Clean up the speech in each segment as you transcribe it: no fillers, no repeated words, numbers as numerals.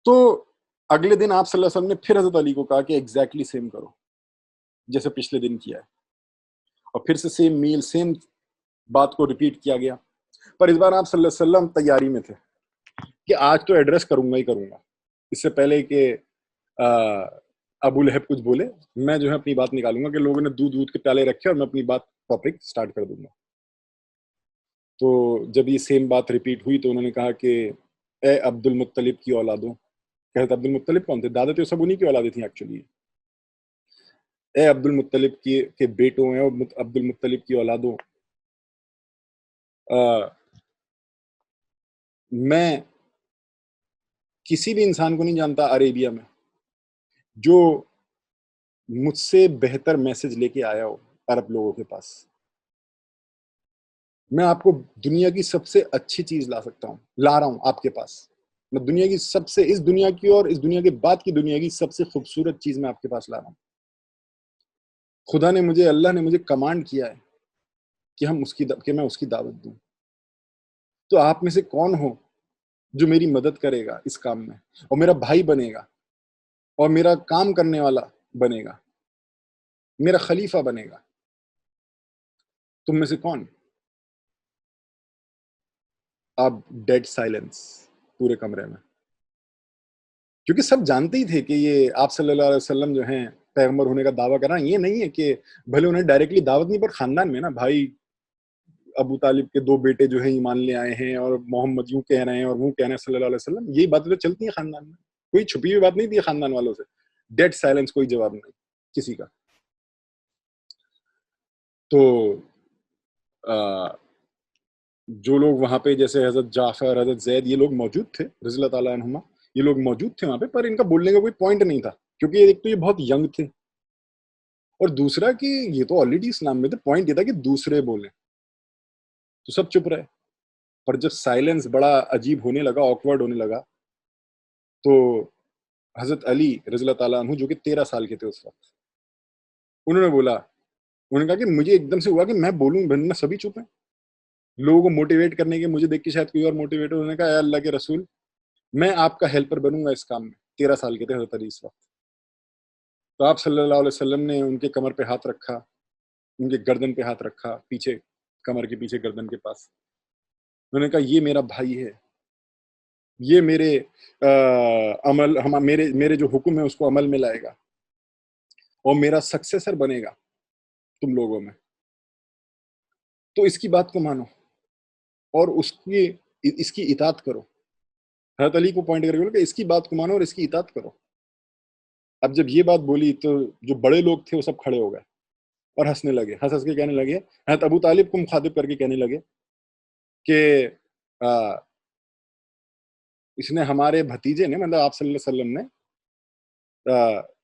تو اگلے دن آپ صلی اللہ علیہ وسلم نے پھر حضرت علی کو کہا کہ ایگزیکٹلی سیم کرو جیسے پچھلے دن کیا ہے، اور پھر سے سیم میل سیم بات کو ریپیٹ کیا گیا. پر اس بار آپ صلی اللہ علیہ وسلم تیاری میں تھے کہ آج تو ایڈریس کروں گا ہی کروں گا، اس سے پہلے کہ ابو لہب کچھ بولے میں جو ہے اپنی بات نکالوں گا کہ لوگوں نے دودھ کے پیالے رکھے اور میں اپنی بات ٹاپک سٹارٹ کر دوں گا. تو جب یہ سیم بات ریپیٹ ہوئی تو انہوں نے کہا کہ اے عبد المطلب کی اولادوں. کہتے عبد المطلب کون تھے؟ دادا تو سب انہی کی اولادیں تھیں ایکچولی. اے عبد المطلب کے بیٹوں ہیں اور عبد المطلب کی اولادوں، میں کسی بھی انسان کو نہیں جانتا عربیہ میں جو مجھ سے بہتر میسج لے کے آیا ہو عرب لوگوں کے پاس. میں آپ کو دنیا کی سب سے اچھی چیز لا سکتا ہوں، لا رہا ہوں آپ کے پاس. میں دنیا کی سب سے، اس دنیا کی اور اس دنیا کے بعد کی دنیا کی سب سے خوبصورت چیز میں آپ کے پاس لا رہا ہوں. خدا نے مجھے، اللہ نے مجھے کمانڈ کیا ہے کہ میں اس کی دعوت دوں. تو آپ میں سے کون ہو جو میری مدد کرے گا اس کام میں، اور میرا بھائی بنے گا اور میرا کام کرنے والا بنے گا، میرا خلیفہ بنے گا؟ تم میں سے کون؟ آپ ڈیڈ سائلنس پورے کمرے میں، کیونکہ سب جانتے ہی تھے کہ یہ آپ صلی اللہ علیہ وسلم جو ہیں پیغمبر ہونے کا دعویٰ کر رہا ہے. یہ نہیں ہے کہ بھلے انہیں ڈائریکٹلی دعوت نہیں، پر خاندان میں نا بھائی ابو طالب کے 2 بیٹے جو ہیں ایمان لے آئے ہیں اور محمد یوں کہہ رہے ہیں اور وہ کہہ رہے ہیں صلی اللہ علیہ وسلم. یہی باتیں تو چلتی ہیں خاندان میں، کوئی چھپی ہوئی بات نہیں تھی خاندان والوں سے. ڈیڈ سائلنس، کوئی جواب نہیں کسی کا. تو جو لوگ وہاں پہ جیسے حضرت جعفر، حضرت زید، یہ لوگ موجود تھے رضی اللہ تعالیٰ عنہما، یہ لوگ موجود تھے وہاں پہ، پر ان کا بولنے کا کوئی پوائنٹ نہیں تھا کیونکہ ایک تو یہ بہت ینگ تھے، اور دوسرا کہ یہ تو آلریڈی اسلام میں تھے. پوائنٹ یہ تھا کہ دوسرے بولیں، تو سب چپ رہے. پر جب سائلنس بڑا عجیب ہونے لگا، آکورڈ ہونے لگا، تو حضرت علی رضی اللہ تعالیٰ عنہ جو کہ 13 سال کے تھے اس وقت، انہوں نے بولا، انہوں نے کہا کہ مجھے ایک دم سے ہوا کہ میں بولوں، میں سبھی چپ ہیں. لوگوں کو موٹیویٹ کرنے کے، مجھے دیکھ کے شاید کوئی اور موٹیویٹ ہو. انہوں نے کہا اے اللہ کے رسول، میں آپ کا ہیلپر بنوں گا اس کام میں. 13 سال کے تھے حضرت علی اس وقت. تو آپ صلی اللہ علیہ وسلم نے ان کے کمر پہ ہاتھ رکھا، ان کے گردن پہ ہاتھ رکھا، پیچھے کمر کے پیچھے گردن کے پاس. انہوں نے کہا یہ میرا بھائی ہے، یہ میرے عمل، میرے جو حکم ہے اس کو عمل میں لائے گا اور میرا سکسیسر بنے گا تم لوگوں میں. تو اس کی بات کو مانو اور اس کی اطاعت کرو. حضرت علی کو پوائنٹ کر کے بولا کہ اس کی بات کو مانو اور اس کی اطاعت کرو. اب جب یہ بات بولی تو جو بڑے لوگ تھے وہ سب کھڑے ہو گئے اور ہنسنے لگے، ہنس کے کہنے لگے، حضرت ابو طالب کو مخاطب کر کے کہنے لگے کہ اس نے ہمارے بھتیجے نے، مطلب آپ صلی اللہ علیہ وسلم نے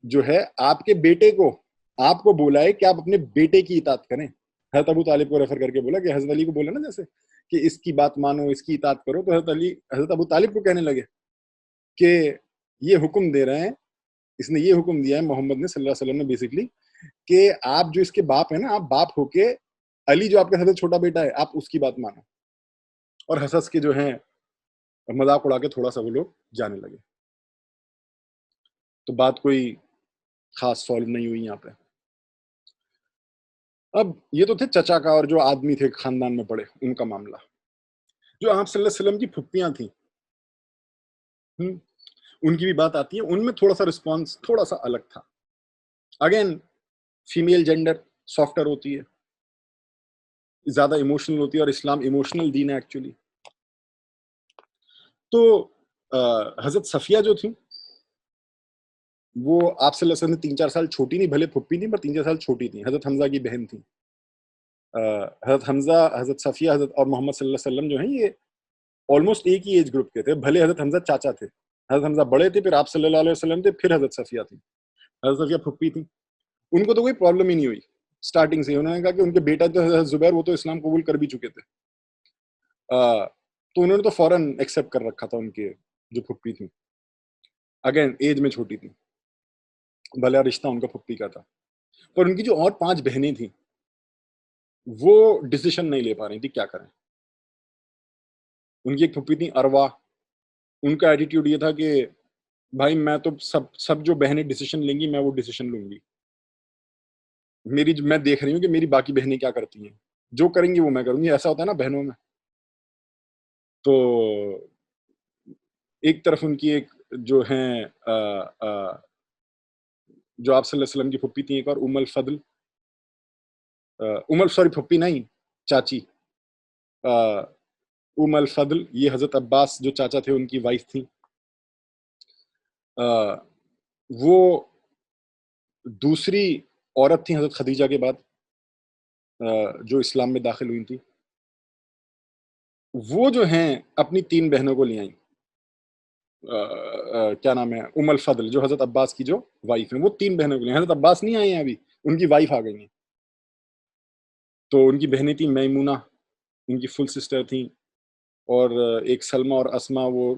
جو ہے آپ کے بیٹے کو، آپ کو بولا ہے کہ آپ اپنے بیٹے کی اطاعت کریں. حضرت ابو طالب کو ریفر کر کے بولا کہ حضرت علی کو بولا نا جیسے کہ اس کی بات مانو، اس کی اطاعت کرو. تو حضرت ابو طالب کو کہنے لگے کہ یہ حکم دے رہے ہیں، اس نے یہ حکم دیا ہے محمد نے صلی اللہ علیہ وسلم نے بیسکلی، کہ آپ جو اس کے باپ ہیں نا، آپ باپ ہو کے علی جو آپ کا سب سے چھوٹا بیٹا ہے، آپ اس کی بات مانو. اور ہنس کے جو ہیں مذاق اڑا کے تھوڑا سا وہ لوگ جانے لگے. تو بات کوئی خاص سالو نہیں ہوئی یہاں پہ. اب یہ تو تھے چچا کا، اور جو آدمی تھے خاندان میں بڑے ان کا معاملہ. جو آپ صلی اللہ علیہ وسلم کی پھپھیاں تھیں، ان کی بھی بات آتی ہے. ان میں تھوڑا سا رسپانس تھوڑا سا الگ تھا. اگین فیمیل جینڈر سافٹر ہوتی ہے، زیادہ ایموشنل ہوتی ہے، اور اسلام ایموشنل دین ہے ایکچولی. تو حضرت صفیہ جو تھیں وہ آپ صلی اللہ علیہ وسلم نے 3-4 سال چھوٹی نہیں، بھلے پھپھی تھیں پر 3-4 سال چھوٹی تھیں. حضرت حمزہ کی بہن تھیں. حضرت حمزہ، حضرت صفیہ، حضرت اور محمد صلی اللہ علیہ وسلم جو ہیں یہ آلموسٹ ایک ہی ایج گروپ کے تھے. بھلے حضرت حمزہ چاچا تھے، حضرت حمزہ بڑے تھے، پھر آپ صلی اللہ علیہ وسلم تھے، پھر حضرت صفیہ تھی. حضرت صفیہ پھپھی تھیں. ان کو تو کوئی پرابلم ہی نہیں ہوئی اسٹارٹنگ سے. انہوں نے کہا کہ ان کے بیٹا جو حضرت زبیر وہ تو اسلام قبول کر بھی چکے تھے، تو انہوں نے تو فوراً ایکسیپٹ کر رکھا تھا. ان کے جو پھپھی تھیں اگین ایج میں چھوٹی تھیں، بھلا رشتہ ان کا پھپھی کا تھا. پر ان کی جو اور 5 بہنیں تھیں وہ ڈیسیشن نہیں لے پا رہی تھی کیا کریں. ان کی ایک پھپھی تھی اروا، ان کا ایٹیٹیوڈ یہ تھا کہ بھائی میں تو سب جو بہنیں ڈیسیشن لیں گی میں وہ ڈیسیشن لوں گی. میں دیکھ رہی ہوں کہ میری باقی بہنیں کیا کرتی ہیں, جو کریں گی وہ میں کروں گی. ایسا ہوتا ہے نا بہنوں میں. تو ایک طرف ان کی ایک جو ہیں جو آپ صلی اللہ علیہ وسلم کی پھپھی تھیں, ایک اور سوری پھپھی نہیں, چاچی الفضل, یہ حضرت عباس جو چاچا تھے ان کی وائف تھیں. وہ دوسری عورت تھیں حضرت خدیجہ کے بعد جو اسلام میں داخل ہوئی تھی. وہ جو ہیں اپنی 3 بہنوں کو لے آئیں. کیا نام ہے, الفضل جو حضرت عباس کی جو وائف ہیں, وہ 3 بہنوں کو لے آئیں. حضرت عباس نہیں آئے ہیں ابھی, ان کی وائف آ گئی ہیں. تو ان کی بہنیں تھیں میمونہ, ان کی فل سسٹر تھیں, اور ایک سلمہ اور اسما وہ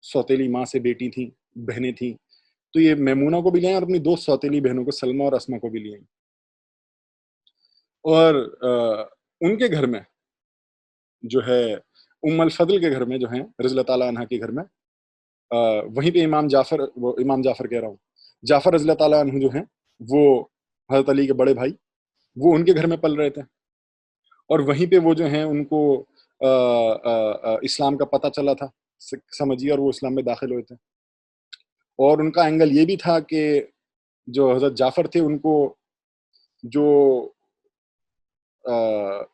سوتیلی ماں سے بیٹی تھیں, بہنیں تھیں. تو یہ میمونہ کو بھی لے آئیں اور اپنی 2 سوتیلی بہنوں کو سلمہ اور اسما کو بھی لے آئیں. اور ان کے گھر میں جو ہے الفضل کے گھر میں جو ہیں رضی اللہ تعالیٰ عنہ کے گھر میں وہیں پہ امام جعفر کہہ رہا ہوں, جعفر رضی اللہ تعالیٰ عنہ جو ہیں وہ حضرت علی کے بڑے بھائی, وہ ان کے گھر میں پل رہے تھے. اور وہیں پہ وہ جو ہیں ان کو اسلام کا پتہ چلا تھا سمجھیے, اور وہ اسلام میں داخل ہوئے تھے. اور ان کا اینگل یہ بھی تھا کہ جو حضرت جعفر تھے ان کو جو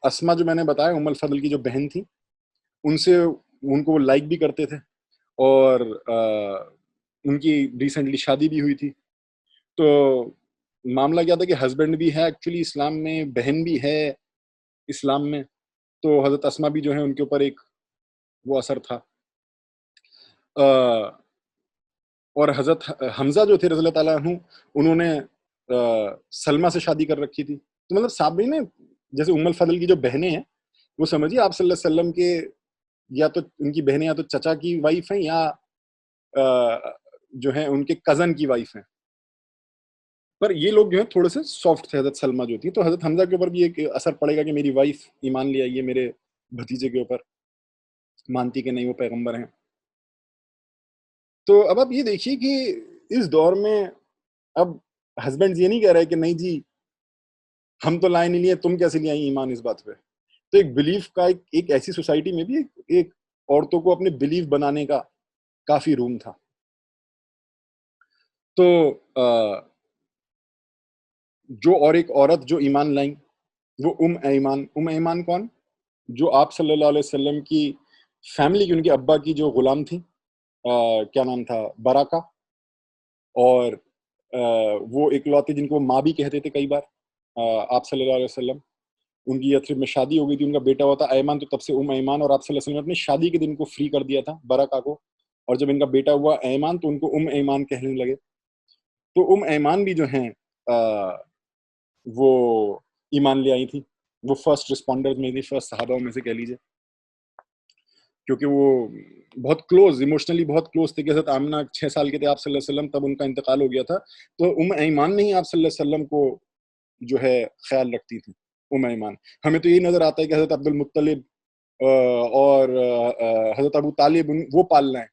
اسما جو میں نے بتایا الفضل کی جو بہن تھی, ان کو وہ لائک بھی کرتے تھے, اور ان کی ریسنٹلی شادی بھی ہوئی تھی. تو معاملہ کیا تھا کہ ہسبینڈ بھی ہے ایکچولی اسلام میں, بہن بھی ہے اسلام میں. تو حضرت اسما بھی جو ہے ان کے اوپر ایک وہ اثر تھا. اور حضرت حمزہ جو تھے رضی اللہ تعالیٰ عنہ, انہوں نے سلمہ سے شادی کر رکھی تھی. تو مطلب صاحب نے جیسے الفضل کی جو بہنیں ہیں وہ سمجھیے آپ صلی اللہ علیہ وسلم کے یا تو ان کی بہنیں یا تو چچا کی وائف ہیں یا جو ہیں ان کے کزن کی وائف ہیں. پر یہ لوگ جو ہیں تھوڑے سے سافٹ تھے, حضرت سلمہ جو تھی. تو حضرت حمزہ کے اوپر بھی ایک اثر پڑے گا کہ میری وائف ایمان لے آئی ہے میرے بھتیجے کے اوپر, مانتی کہ نہیں وہ پیغمبر ہیں. تو اب آپ یہ دیکھیے کہ اس دور میں اب ہسبینڈ یہ نہیں کہہ رہے کہ نہیں جی ہم تو لائے نہیں لیے, تم کیسے لے آئی ایمان اس بات پہ. تو ایک بلیف کا ایک ایسی سوسائٹی میں بھی ایک عورتوں کو اپنے بلیف بنانے کا کافی روم تھا. تو جو اور ایک عورت جو ایمان لائیں وہ ایمان کون, جو آپ صلی اللہ علیہ وسلم کی فیملی کی, ان کے ابا کی جو غلام تھی, کیا نام تھا, براکا. اور وہ اکلوتے جن کو ماں بھی کہتے تھے کئی بار آپ صلی اللہ علیہ وسلم. ان کی یثرب میں شادی ہو گئی تھی, ان کا بیٹا ہوا تھا ایمان, تو تب سے ایمان, اور آپ صلی اللہ علیہ وسلم نے اپنی شادی کے دن کو فری کر دیا تھا براکا کو. اور جب ان کا بیٹا ہوا ایمان تو ان کو ایمان کہنے لگے. تو ایمان بھی جو ہیں وہ ایمان لے آئی تھی. وہ فرسٹ رسپونڈر میں تھی, فرسٹ صحابہ میں سے کہہ لیجیے, کیونکہ وہ بہت کلوز, ایموشنلی بہت کلوز تھے. کہ حضرت آمنہ 6 سال کے تھے آپ صلی اللہ علیہ وسلم, تب ان کا انتقال ہو گیا تھا. تو ایمان نہیں آپ صلی اللہ علیہ وسلم کو جو ہے خیال رکھتی تھی. ایمان ہمیں تو یہی نظر آتا ہے کہ حضرت عبد المطلب اور حضرت ابو طالب وہ پال رہے ہیں.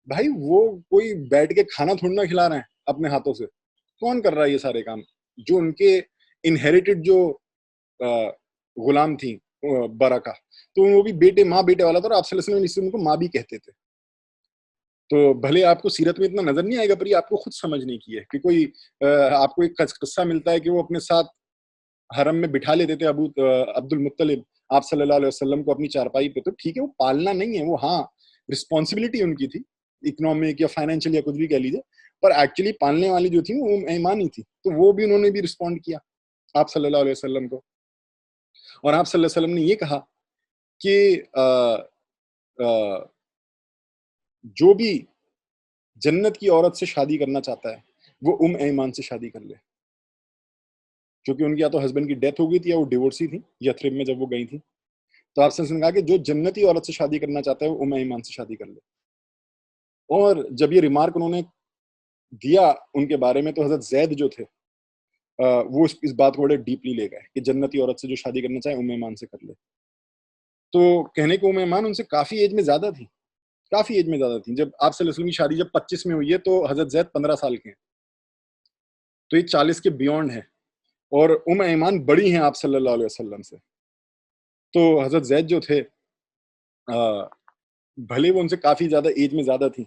بھائی وہ کوئی بیٹھ کے کھانا تھوڑی نہ کھلا رہے ہیں اپنے ہاتھوں سے, کون کر رہا ہے یہ سارے کام؟ جو ان کے انہیریٹڈ جو غلام تھیں برکہ, تو وہ بھی بیٹے ماں بیٹے والا تھا, اور آپ صلی اللہ علیہ وسلم ان کو ماں بھی کہتے تھے. تو بھلے آپ کو سیرت میں اتنا نظر نہیں آئے گا, پر یہ آپ کو خود سمجھنے کی ہے. کہ کوئی آپ کو ایک قصہ ملتا ہے کہ وہ اپنے ساتھ حرم میں بٹھا لیتے تھے عبد المطلب آپ صلی اللہ علیہ وسلم کو اپنی چارپائی پہ. تو ٹھیک ہے, وہ پالنا نہیں ہے, وہ ہاں رسپانسبلٹی ان کی تھی, اکنامک یا فائنینشیل یا کچھ بھی کہہ لیجیے, پر ایکچولی پالنے والی جو تھی وہ ایمان ہی تھی. تو وہ بھی انہوں نے بھی رسپونڈ کیا آپ صلی اللہ علیہ وسلم کو. اور آپ صلی اللہ علیہ وسلم نے یہ کہا کہ جو بھی جنت کی عورت سے شادی کرنا چاہتا ہے وہ ایمان سے شادی کر لے. کیونکہ ان کی یا تو ہسبینڈ کی ڈیتھ ہو گئی تھی یا وہ ڈیورسی تھی یثرب میں جب وہ گئی تھی. تو آپ سے نے کہا کہ جو جنتی عورت سے شادی کرنا چاہتا ہے وہ ایمان سے شادی کر لے. اور جب یہ ریمارک انہوں نے دیا ان کے بارے میں, تو حضرت زید جو تھے وہ اس بات کو بڑے ڈیپلی لے گئے کہ جنتی عورت سے جو شادی کرنا چاہے ایمان سے کر لے. تو کہنے کو ایمان ان سے کافی ایج میں زیادہ تھی, کافی ایج میں زیادہ تھیں. جب آپ صلی اللہ علیہ وسلم کی شادی جب 25 میں ہوئی ہے تو حضرت زید 15 سال کے ہیں, تو یہ 40 کے بیونڈ ہیں, اور ایمان بڑی ہیں آپ صلی اللہ علیہ وسلم سے. تو حضرت زید جو تھے بھلے وہ ان سے کافی زیادہ ایج میں زیادہ تھیں,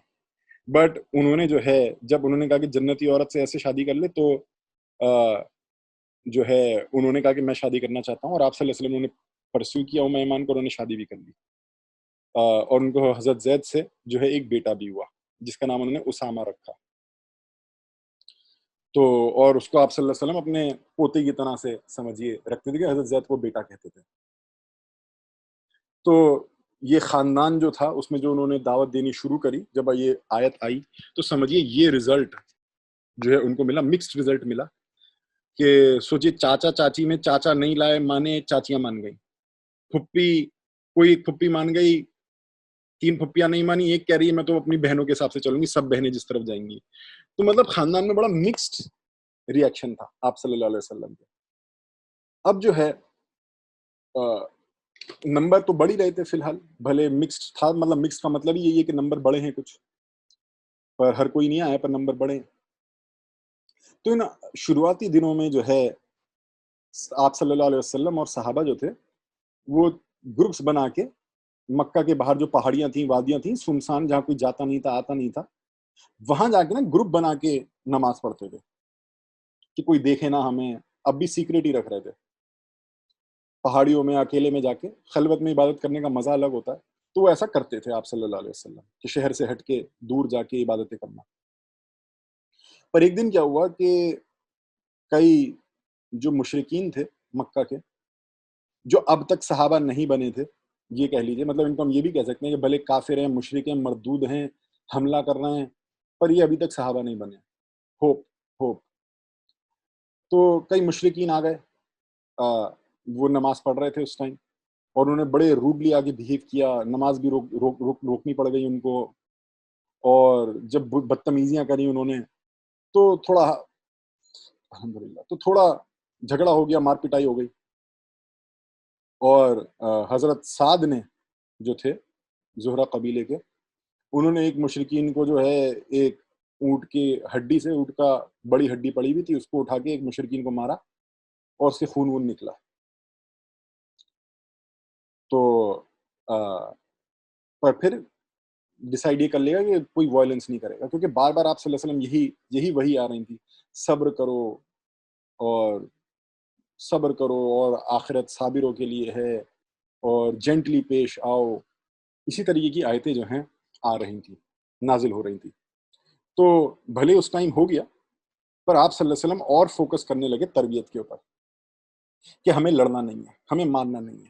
بٹ انہوں نے جو ہے جب انہوں نے کہا کہ جنتی عورت سے ایسے شادی کر لے, تو جو ہے انہوں نے کہا کہ میں شادی کرنا چاہتا ہوں, اور آپ صلی اللہ علیہ وسلم نے پرسیو کیا ایمان کو, انہوں نے شادی بھی کر لی, اور ان کو حضرت زید سے جو ہے ایک بیٹا بھی ہوا جس کا نام انہوں نے اسامہ رکھا. تو اور اس کو آپ صلی اللہ علیہ وسلم اپنے پوتے کی طرح سے سمجھیے رکھتے تھے کہ حضرت زید کو بیٹا کہتے تھے. تو یہ خاندان جو تھا اس میں جو انہوں نے دعوت دینی شروع کری, جب یہ آیت آئی تو سمجھیے یہ رزلٹ جو ہے ان کو ملا, مکسڈ رزلٹ ملا. کہ سوچیے چاچا چاچی میں چاچا نہیں لائے مانے, چاچیاں مان گئی, پھپھی کوئی ایک پھپھی مان گئی, 3 پھپھیاں نہیں مانی, ایک کہہ رہی ہے میں تو اپنی بہنوں کے حساب سے چلوں گی, سب بہنیں جس طرف جائیں گی. تو مطلب خاندان میں بڑا مکسڈ ری ایکشن تھا آپ صلی اللہ علیہ وسلم کے. اب جو ہے نمبر تو بڑھ ہی رہے تھے فی الحال, بھلے مکسڈ تھا, مطلب مکس کا مطلب یہی ہے کہ نمبر بڑے ہیں کچھ, پر ہر کوئی نہیں آیا پر نمبر بڑے. تو ان شروعاتی دنوں میں جو ہے آپ صلی اللہ علیہ وسلم اور صحابہ جو تھے وہ گروپس بنا کے مکہ کے باہر جو پہاڑیاں تھیں, وادیاں تھیں سنسان, جہاں کوئی جاتا نہیں تھا آتا نہیں تھا, وہاں جا کے نا گروپ بنا کے نماز پڑھتے تھے کہ کوئی دیکھے نہ ہمیں. اب بھی سیکریٹ ہی رکھ رہے تھے, پہاڑیوں میں اکیلے میں جا کے خلوت میں عبادت کرنے کا مزہ الگ ہوتا ہے. تو وہ ایسا کرتے تھے آپ صلی اللہ علیہ وسلم کہ شہر سے ہٹ کے دور جا کے عبادتیں کرنا. پر ایک دن کیا ہوا کہ کئی جو مشرکین تھے مکہ کے, جو اب تک صحابہ نہیں بنے تھے, یہ کہہ لیجیے, مطلب ان کو ہم یہ بھی کہہ سکتے ہیں کہ بھلے کافر ہیں, مشرک ہیں, مردود ہیں, حملہ کر رہے ہیں, پر یہ ابھی تک صحابہ نہیں بنے. ہوپ تو کئی مشرکین آ گئے, وہ نماز پڑھ رہے تھے اس ٹائم, اور انہوں نے بڑے روڈلی آگے بہیو کیا, نماز بھی روکنی پڑ گئی ان کو, اور جب بدتمیزیاں کری انہوں نے تو تھوڑا الحمدللہ تو تھوڑا جھگڑا ہو گیا, مار پٹائی ہو گئی. اور حضرت سعد نے جو تھے زہرہ قبیلے کے, انہوں نے ایک مشرکین کو جو ہے ایک اونٹ کی ہڈی سے, اونٹ کا بڑی ہڈی پڑی ہوئی تھی, اس کو اٹھا کے ایک مشرکین کو مارا اور اس سے خون وون نکلا. تو پر پھر ڈیسائیڈ یہ کر لے گا کہ کوئی وائلنس نہیں کرے گا, کیونکہ بار بار آپ صلی اللہ علیہ وسلم یہی وہی آ رہی تھی, صبر کرو اور صبر کرو, اور آخرت صابروں کے لیے ہے, اور جینٹلی پیش آؤ. اسی طریقے کی آیتیں جو ہیں آ رہی تھیں, نازل ہو رہی تھیں. تو بھلے اس ٹائم ہو گیا, پر آپ صلی اللہ علیہ وسلم اور فوکس کرنے لگے تربیت کے اوپر کہ ہمیں لڑنا نہیں ہے, ہمیں مارنا نہیں ہے,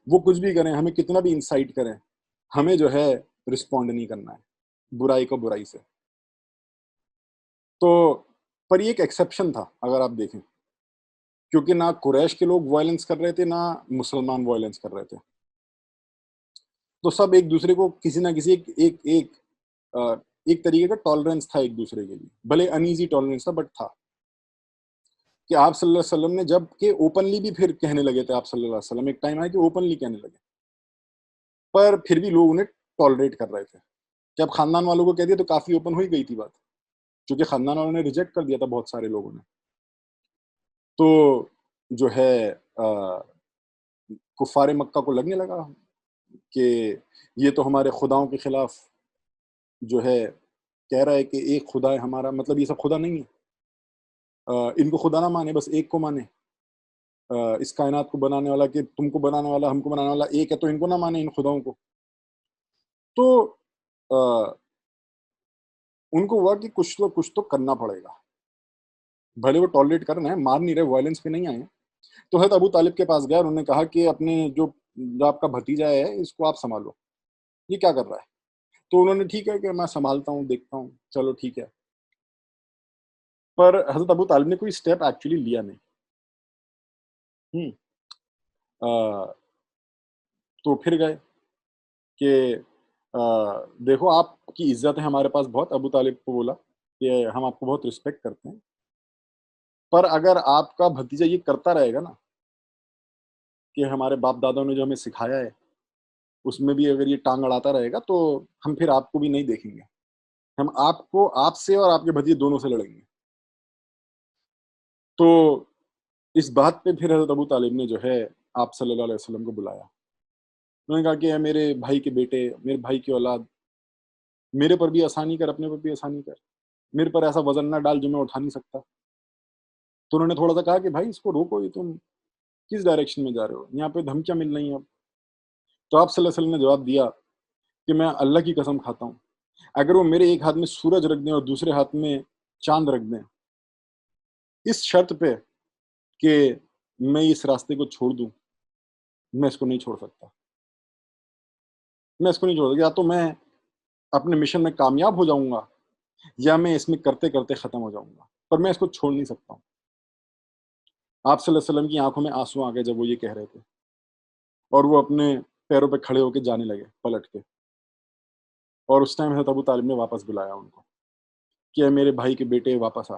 وہ کچھ بھی کریں, ہمیں کتنا بھی انسائٹ کریں, ہمیں جو ہے رسپونڈ نہیں کرنا ہے برائی کو برائی سے. تو پر یہ ایک ایکسیپشن تھا اگر آپ دیکھیں, کیونکہ نہ قریش کے لوگ وائلنس کر رہے تھے, نہ مسلمان وائلنس کر رہے تھے. تو سب ایک دوسرے کو کسی نہ کسی ایک طریقے کا ٹالرنس تھا ایک دوسرے کے لیے, بھلے انیزی ٹالرنس تھا بٹ تھا. کہ آپ صلی اللہ علیہ وسلم نے جب کہ اوپنلی بھی پھر کہنے لگے تھے, آپ صلی اللہ علیہ وسلم ایک ٹائم آیا کہ اوپنلی کہنے لگے, پر پھر بھی لوگ انہیں ٹالریٹ کر رہے تھے. جب خاندان والوں کو کہہ دیا تو کافی اوپن ہوئی گئی تھی بات, کیونکہ خاندان والوں نے ریجیکٹ کر دیا تھا بہت سارے لوگوں نے. تو جو ہے کفار مکہ کو لگنے لگا کہ یہ تو ہمارے خداؤں کے خلاف جو ہے کہہ رہا ہے کہ ایک خدا ہے ہمارا, مطلب یہ سب خدا نہیں ہے, ان کو خدا نہ مانے, بس ایک کو مانے. اس کائنات کو بنانے والا, کہ تم کو بنانے والا, ہم کو بنانے والا ایک ہے, تو ان کو نہ مانے, ان خداؤں کو. تو ان کو ہوا کہ کچھ تو کرنا پڑے گا, بھلے وہ ٹالریٹ کر رہے ہیں, مار نہیں رہے, وائلنس پہ نہیں آئے. تو حضرت ابو طالب کے پاس گیا اور انہوں نے کہا کہ اپنے جو آپ کا بھتیجا ہے اس کو آپ سنبھالو, یہ کیا کر رہا ہے. تو انہوں نے ٹھیک ہے کہ میں سنبھالتا ہوں, دیکھتا ہوں, چلو ٹھیک ہے. پر حضرت ابو طالب نے کوئی اسٹیپ ایکچولی لیا نہیں. تو پھر گئے کہ دیکھو آپ کی عزت ہے ہمارے پاس بہت. ابو طالب کو بولا کہ ہم آپ کو بہت رسپیکٹ کرتے ہیں, پر اگر آپ کا بھتیجا یہ کرتا رہے گا نا کہ ہمارے باپ دادوں نے جو ہمیں سکھایا ہے اس میں بھی اگر یہ ٹانگ اڑاتا رہے گا تو ہم پھر آپ کو بھی نہیں دیکھیں گے، ہم آپ سے اور آپ کے بھتیجے دونوں سے لڑیں گے۔ تو اس بات پہ پھر حضرت ابو طالب نے جو ہے آپ صلی اللہ علیہ وسلم کو بلایا، انہوں نے کہا کہ اے میرے بھائی کے بیٹے، میرے بھائی کی اولاد، میرے پر بھی آسانی کر، اپنے پر بھی آسانی کر، میرے پر ایسا وزن نہ ڈال جو میں اٹھا نہیں سکتا۔ تو انہوں نے تھوڑا سا کہا کہ بھائی اس کو روکو، یہ تم کس ڈائریکشن میں جا رہے ہو، یہاں پہ دھمکیاں مل رہی ہیں اب۔ تو آپ صلی اللہ علیہ وسلم نے جواب دیا کہ میں اللہ کی قسم کھاتا ہوں، اگر وہ میرے ایک ہاتھ میں سورج رکھ دیں اور دوسرے ہاتھ میں چاند رکھ دیں، اس شرط پہ کہ میں اس راستے کو چھوڑ دوں، میں اس کو نہیں چھوڑ سکتا، میں اس کو نہیں چھوڑ سکتا، یا تو میں اپنے مشن میں کامیاب ہو جاؤں گا یا میں اس میں کرتے کرتے ختم ہو جاؤں گا، پر میں اس کو چھوڑ نہیں سکتا ہوں۔ آپ صلی اللہ علیہ وسلم کی آنکھوں میں آنسو آ گئے جب وہ یہ کہہ رہے تھے، اور وہ اپنے پیروں پہ کھڑے ہو کے جانے لگے پلٹ کے، اور اس ٹائم حضرت ابو طالب نے واپس بلایا ان کو کہ اے میرے بھائی کے بیٹے واپس آ،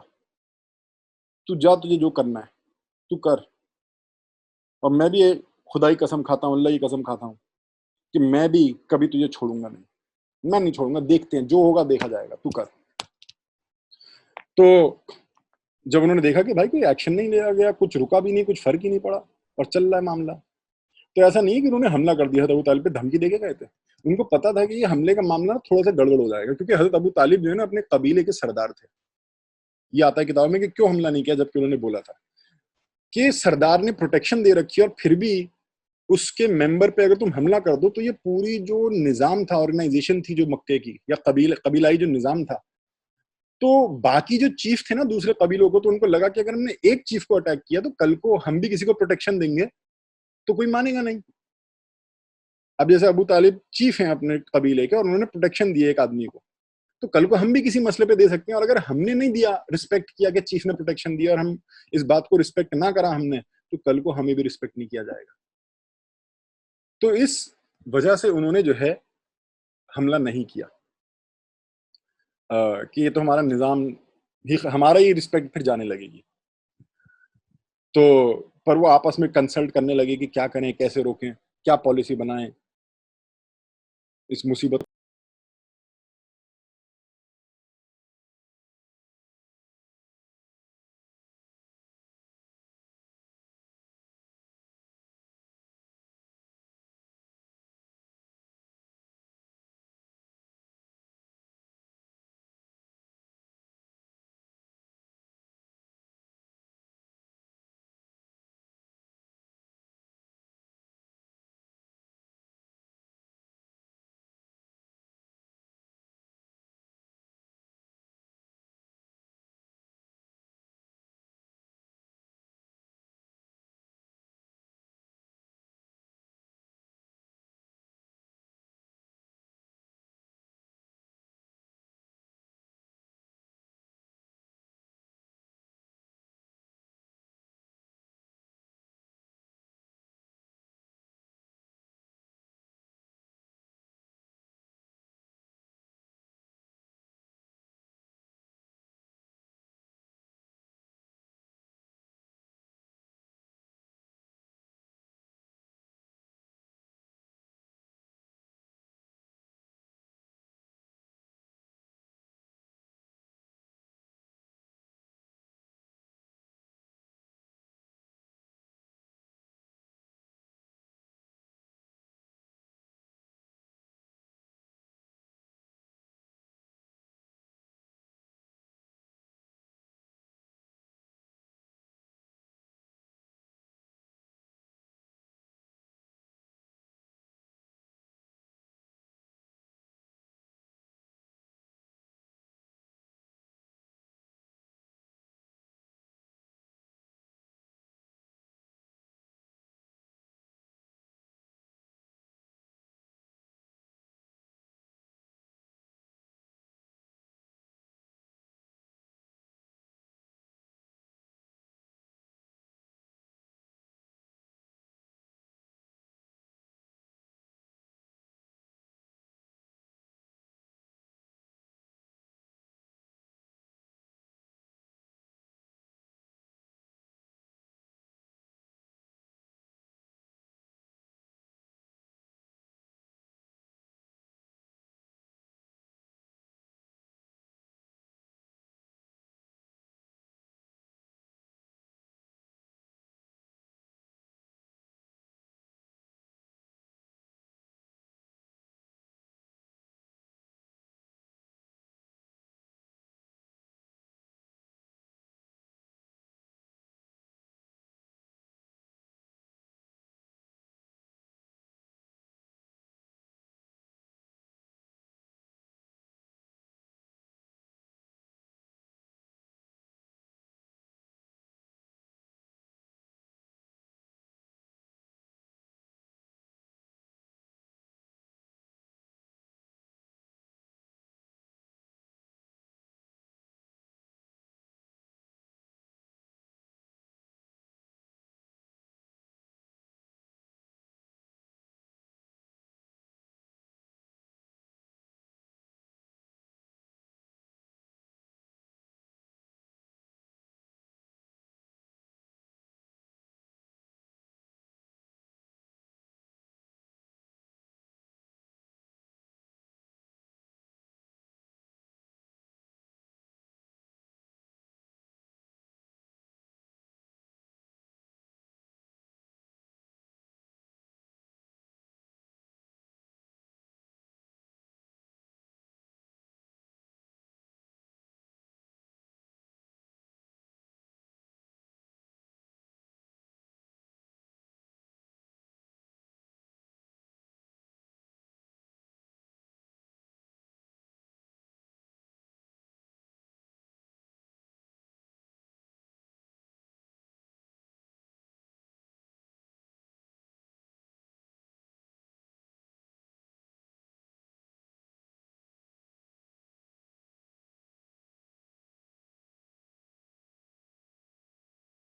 تو جا، تجھے جو کرنا ہے تو کر، اور میں بھی خدا کی قسم کھاتا ہوں، اللہ کی قسم کھاتا ہوں کہ میں بھی کبھی تجھے چھوڑوں گا نہیں، میں نہیں چھوڑوں گا، دیکھتے ہیں جو ہوگا دیکھا جائے گا، تو کر۔ تو جب انہوں نے دیکھا کہ بھائی کوئی ایکشن نہیں لیا گیا، کچھ رکا بھی نہیں، کچھ فرق ہی نہیں پڑا اور چل رہا ہے معاملہ، تو ایسا نہیں کہ انہوں نے حملہ کر دیا، حضرت ابو طالب پہ دھمکی دے کے گئے تھے، ان کو پتا تھا کہ یہ حملے کا معاملہ تھوڑا سا گڑبڑ ہو جائے گا، کیونکہ حضرت ابو طالب جو ہے نا اپنے قبیلے کے سردار تھے۔ یہ آتا ہے کتاب میں کہ کیوں حملہ نہیں کیا جبکہ انہوں نے بولا تھا کہ سردار نے پروٹیکشن دے رکھی ہے، اور پھر بھی اس کے ممبر پہ اگر تم حملہ کر دو تو یہ پوری جو نظام تھا، آرگنائزیشن تھی جو مکے کی، یا قبیلائی جو نظام تھا، تو باقی جو چیف تھے نا دوسرے قبیلوں کو، تو ان کو لگا کہ اگر ہم نے ایک چیف کو اٹیک کیا تو کل کو ہم بھی کسی کو پروٹیکشن دیں گے تو کوئی مانے گا نہیں۔ اب جیسے ابو طالب چیف ہیں اپنے قبیلے کے اور انہوں نے پروٹیکشن دی ایک آدمی کو، تو کل کو ہم بھی کسی مسئلے پہ دے سکتے ہیں، اور اگر ہم نے نہیں دیا، رسپیکٹ کیا کہ چیف نے پروٹیکشن دیا، اور ہم اس بات کو رسپیکٹ نہ کرا ہم نے، تو کل کو ہمیں بھی رسپیکٹ نہیں کیا جائے گا۔ تو اس وجہ سے انہوں نے جو ہے حملہ نہیں کیا کہ یہ تو ہمارا نظام بھی، ہمارا ہی رسپیکٹ پھر جانے لگے گی۔ تو پر وہ آپس میں کنسلٹ کرنے لگے کہ کیا کریں، کیسے روکیں، کیا پالیسی بنائیں اس مصیبت